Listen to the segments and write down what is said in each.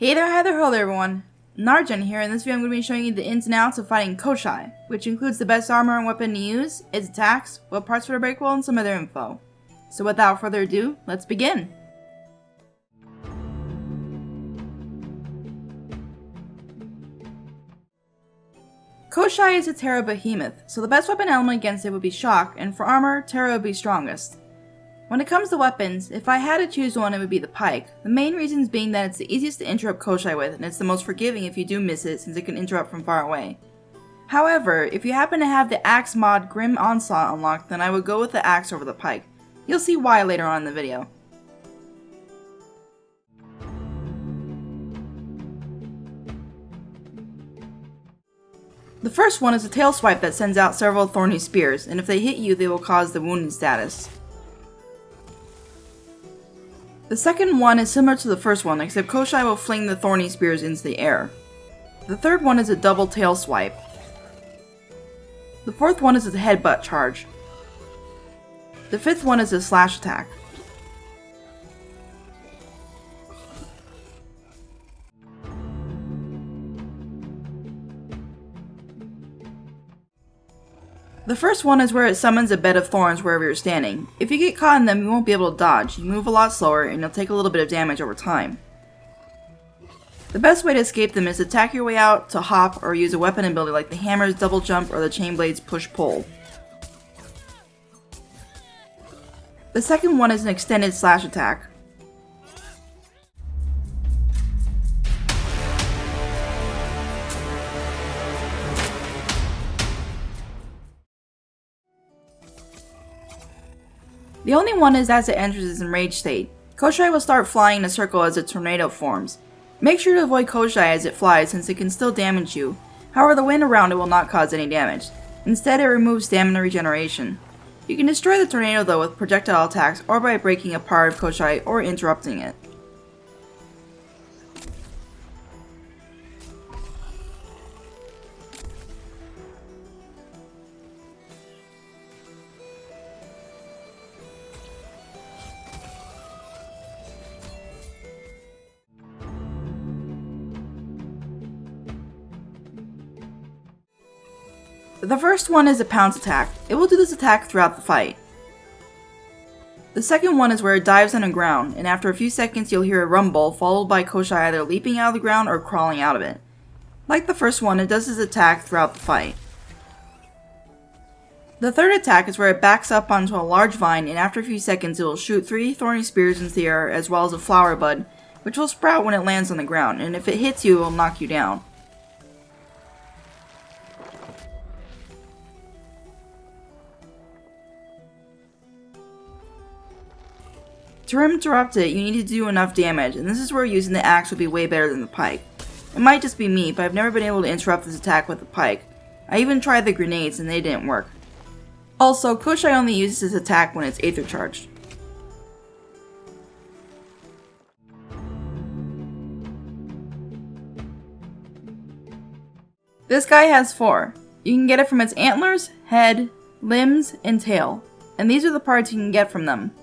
Hi there, hello everyone. Narujen here, and in this video I'm going to be showing you the ins and outs of fighting Koshai, which includes the best armor and weapon to use, its attacks, what parts would break well, and some other info. So without further ado, let's begin! Koshai is a Terra behemoth, so the best weapon element against it would be Shock, and for armor, Terra would be strongest. When it comes to weapons, if I had to choose one, it would be the pike, the main reasons being that it's the easiest to interrupt Koshai with, and it's the most forgiving if you do miss it since it can interrupt from far away. However, if you happen to have the axe mod Grim Onslaught unlocked, then I would go with the axe over the pike. You'll see why later on in the video. The first one is a tail swipe that sends out several thorny spears, and if they hit you, they will cause the wounded status. The second one is similar to the first one, except Koshai will fling the thorny spears into the air. The third one is a double tail swipe. The fourth one is a headbutt charge. The fifth one is a slash attack. The first one is where it summons a bed of thorns wherever you're standing. If you get caught in them, you won't be able to dodge, you move a lot slower, and you'll take a little bit of damage over time. The best way to escape them is to attack your way out, to hop, or use a weapon ability like the hammer's double jump or the chain blade's push-pull. The second one is an extended slash attack. The only one is as it enters its enraged state. Koshai will start flying in a circle as a tornado forms. Make sure to avoid Koshai as it flies since it can still damage you, however the wind around it will not cause any damage. Instead it removes stamina regeneration. You can destroy the tornado though with projectile attacks or by breaking a part of Koshai or interrupting it. The first one is a pounce attack. It will do this attack throughout the fight. The second one is where it dives on the ground, and after a few seconds you'll hear a rumble followed by Koshai either leaping out of the ground or crawling out of it. Like the first one, it does this attack throughout the fight. The third attack is where it backs up onto a large vine, and after a few seconds it will shoot 3 thorny spears into the air as well as a flower bud, which will sprout when it lands on the ground, and if it hits you, it will knock you down. To interrupt it, you need to do enough damage, and this is where using the axe would be way better than the pike. It might just be me, but I've never been able to interrupt this attack with the pike. I even tried the grenades and they didn't work. Also, Koshai only uses this attack when it's Aether charged. This guy has 4. You can get it from its antlers, head, limbs, and tail, and these are the parts you can get from them.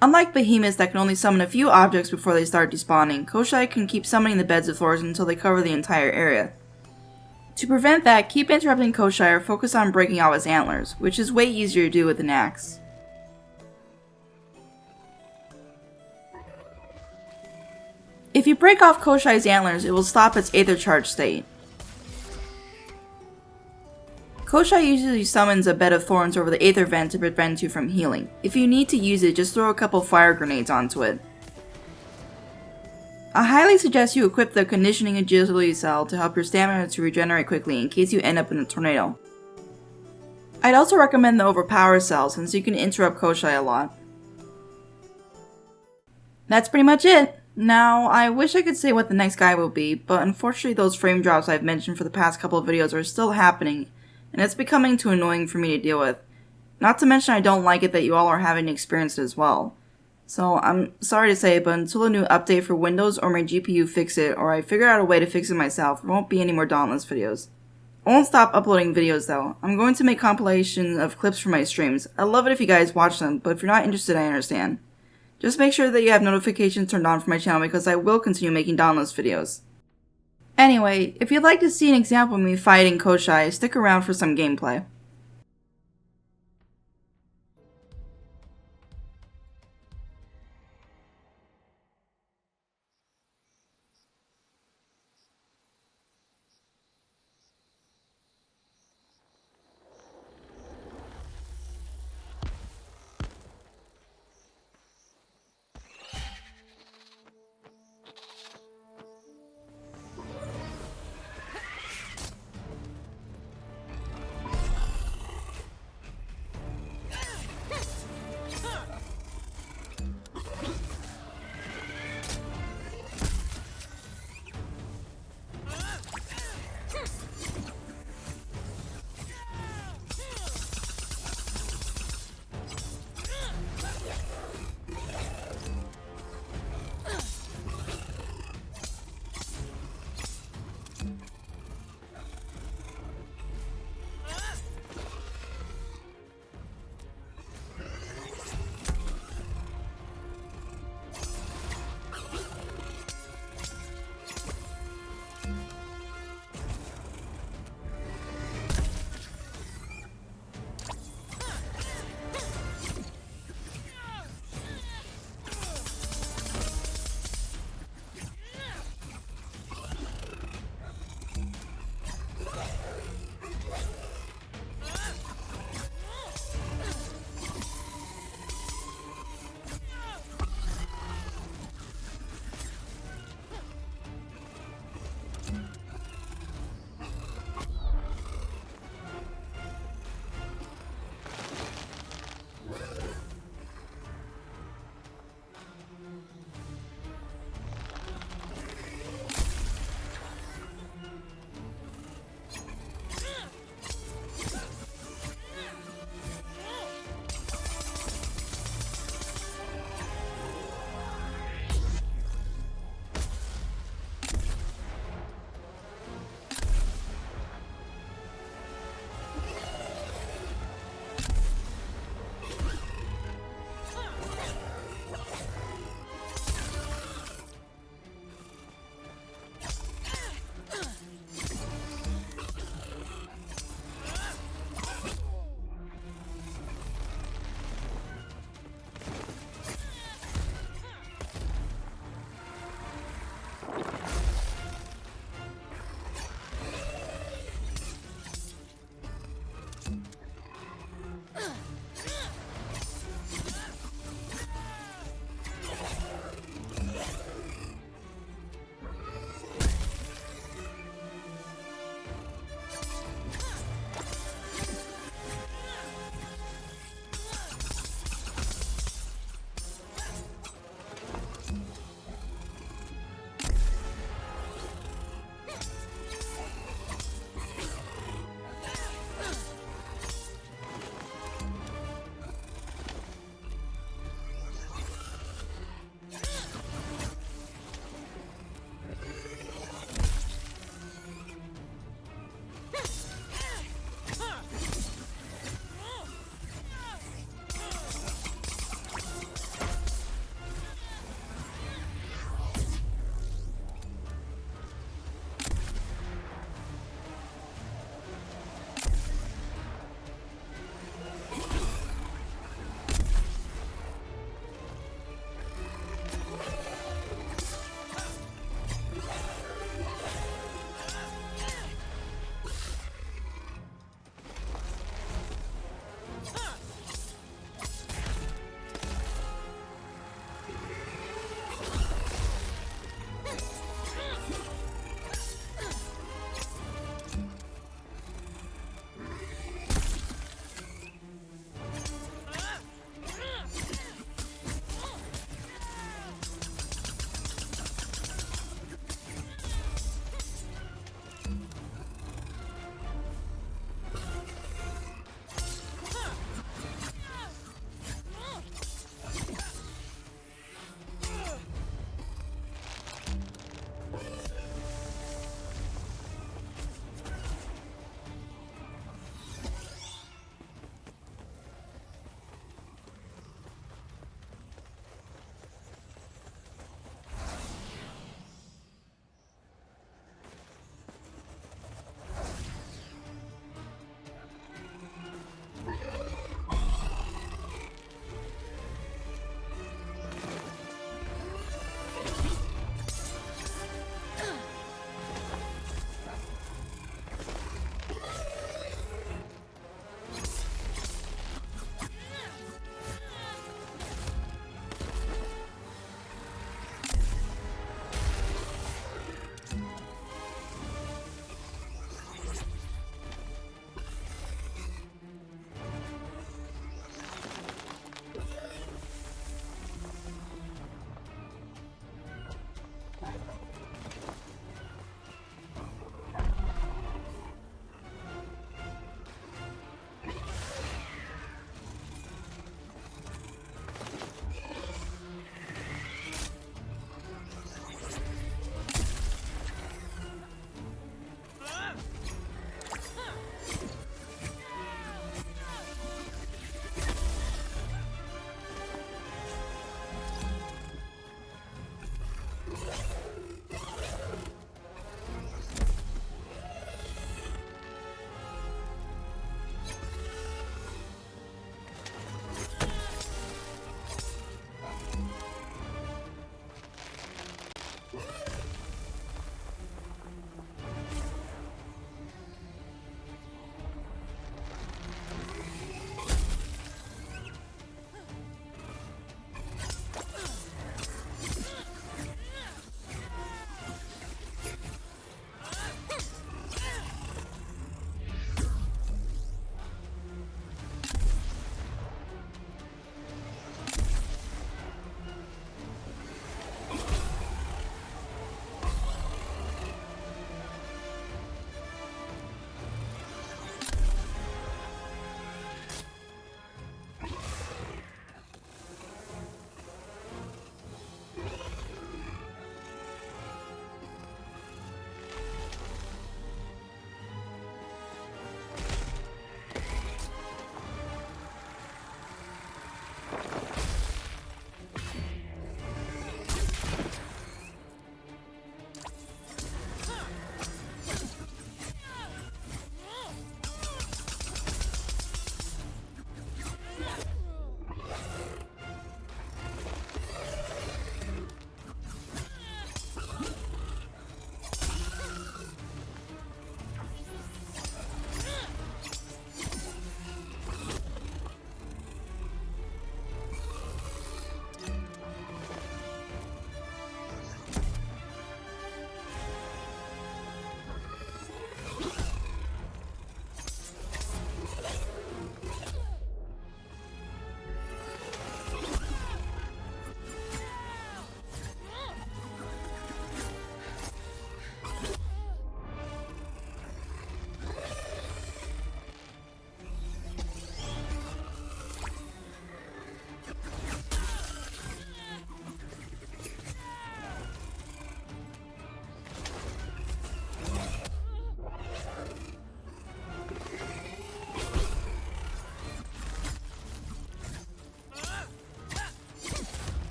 Unlike behemoths that can only summon a few objects before they start despawning, Koshai can keep summoning the beds of thorns until they cover the entire area. To prevent that, keep interrupting Koshai or focus on breaking out his antlers, which is way easier to do with an axe. If you break off Koshai's antlers, it will stop its Aether charge state. Koshai usually summons a bed of thorns over the Aether vent to prevent you from healing. If you need to use it, just throw a couple fire grenades onto it. I highly suggest you equip the Conditioning Agility Cell to help your stamina to regenerate quickly in case you end up in a tornado. I'd also recommend the Overpower Cell since you can interrupt Koshai a lot. That's pretty much it. Now, I wish I could say what the next guy will be, but unfortunately those frame drops I've mentioned for the past couple of videos are still happening, and it's becoming too annoying for me to deal with. Not to mention I don't like it that you all are having to experience it as well. So I'm sorry to say, but until a new update for Windows or my GPU fix it, or I figure out a way to fix it myself, there won't be any more Dauntless videos. I won't stop uploading videos though. I'm going to make compilations of clips from my streams. I'd love it if you guys watch them, but if you're not interested, I understand. Just make sure that you have notifications turned on for my channel because I will continue making Dauntless videos. Anyway, if you'd like to see an example of me fighting Koshai, stick around for some gameplay.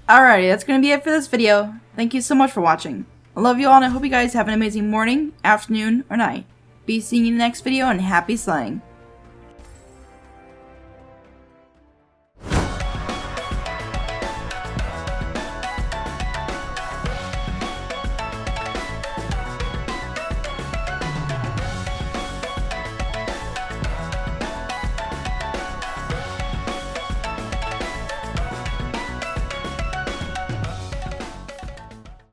Alrighty, that's going to be it for this video. Thank you so much for watching. I love you all and I hope you guys have an amazing morning, afternoon, or night. Be seeing you in the next video and happy slaying.